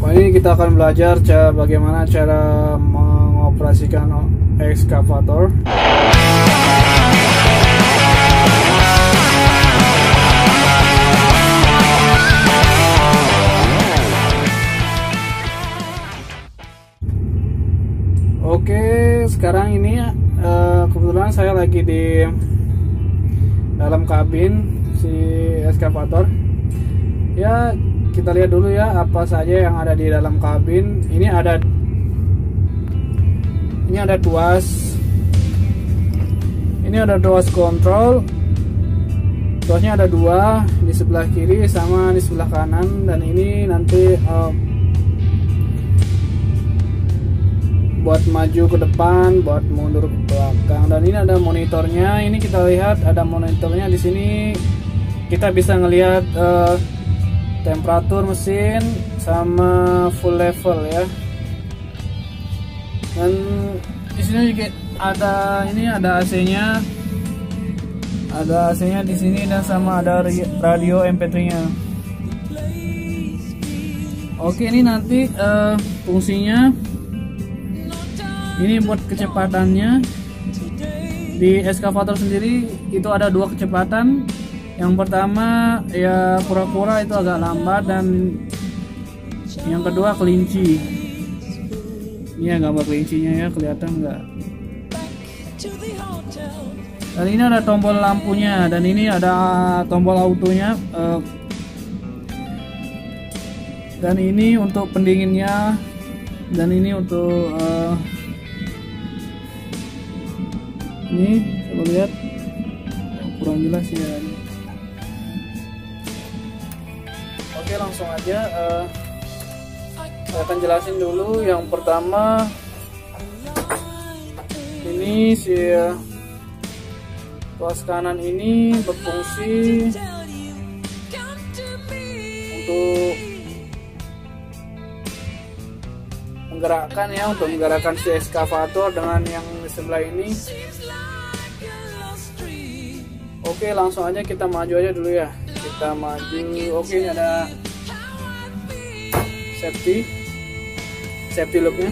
Ini kita akan belajar bagaimana cara mengoperasikan ekskavator. Oke, sekarang ini kebetulan saya lagi di dalam kabin si ekskavator. Ya, kita lihat dulu ya apa saja yang ada di dalam kabin. Ini ada tuas. Ini ada tuas kontrol. Tuasnya ada dua, di sebelah kiri sama di sebelah kanan. Dan ini nanti buat maju ke depan, buat mundur ke belakang. Dan ini ada monitornya. Ini kita lihat ada monitornya di sini. Kita bisa ngelihat temperatur mesin sama full level ya. Dan di sini juga ada AC-nya. Ada AC-nya di sini dan sama ada radio MP3-nya. Oke, ini nanti fungsinya ini buat kecepatannya. Di ekskavator sendiri itu ada dua kecepatan. Yang pertama ya pura-pura itu agak lambat, dan yang kedua kelinci. Ini ya gambar kelincinya ya, kelihatan nggak? Dan ini ada tombol lampunya, dan ini ada tombol autonya. Dan ini untuk pendinginnya, dan ini untuk ini coba lihat, kurang jelas ya. Oke, langsung aja saya akan jelasin dulu. Yang pertama, ini si tuas kanan ini berfungsi untuk menggerakkan si ekskavator dengan yang di sebelah ini. Oke, langsung aja kita maju aja dulu ya. Kita maju. Oke, ini ada safety locknya.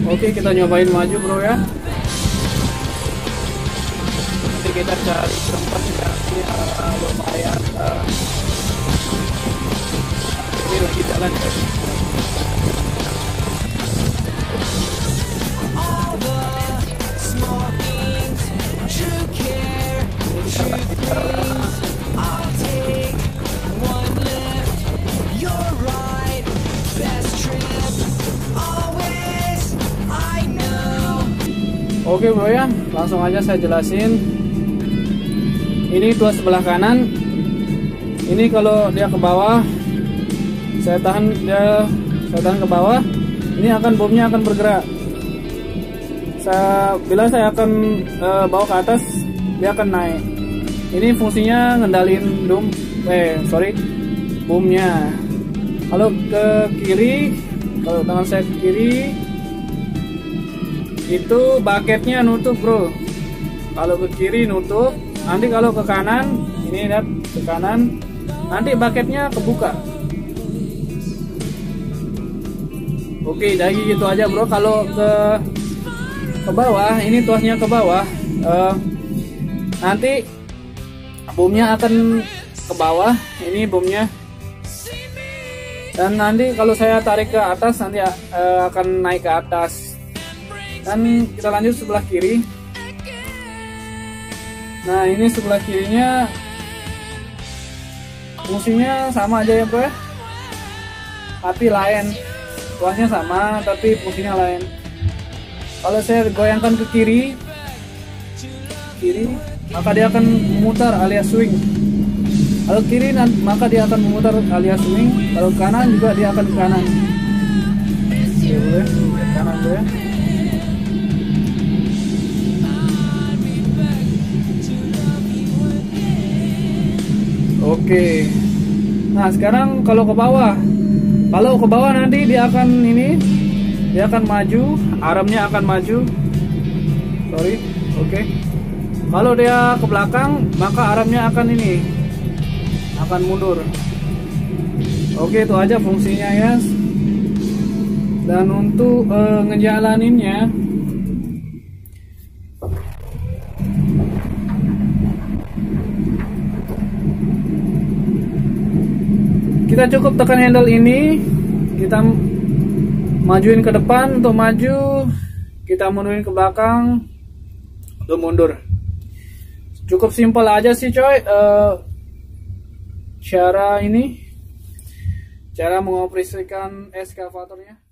Oke, kita nyobain maju bro ya. Nanti kita cari tempat yang lumayan. Ini lagi jalan ya. Oke bro ya, langsung aja saya jelasin. Ini tuas sebelah kanan. Ini kalau dia ke bawah, saya tahan ke bawah. Ini bomnya akan bergerak. Bila saya akan bawa ke atas, dia akan naik. Ini fungsinya ngendalin boomnya. Kalau ke kiri, kalau tangan saya ke kiri, itu bucketnya nutup bro. Kalau ke kiri nutup, nanti kalau ke kanan, ini lihat ke kanan, nanti bucketnya kebuka. Oke, jadi gitu aja bro. Kalau ke bawah, ini tuasnya ke bawah, nanti boomnya akan ke bawah. Ini boomnya. Dan nanti kalau saya tarik ke atas, nanti akan naik ke atas. Dan kita lanjut sebelah kiri. Nah, ini sebelah kirinya fungsinya sama aja ya bro ya, tapi lain. Tuasnya sama tapi fungsinya lain. Kalau saya goyangkan ke kiri, maka dia akan memutar alias swing. Kalau kiri maka dia akan memutar alias swing. Kalau kanan juga dia akan ke kanan. Oke, boleh ke kanan bro ya. Oke. Nah, sekarang kalau ke bawah nanti dia akan maju, armnya akan maju. Oke. Kalau dia ke belakang, maka armnya akan akan mundur. Oke, itu aja fungsinya ya. Dan untuk ngejalaninnya, kita cukup tekan handle ini, kita majuin ke depan untuk maju, kita mundurin ke belakang untuk mundur. Cukup simpel aja sih coy, cara mengoperasikan eskavatornya.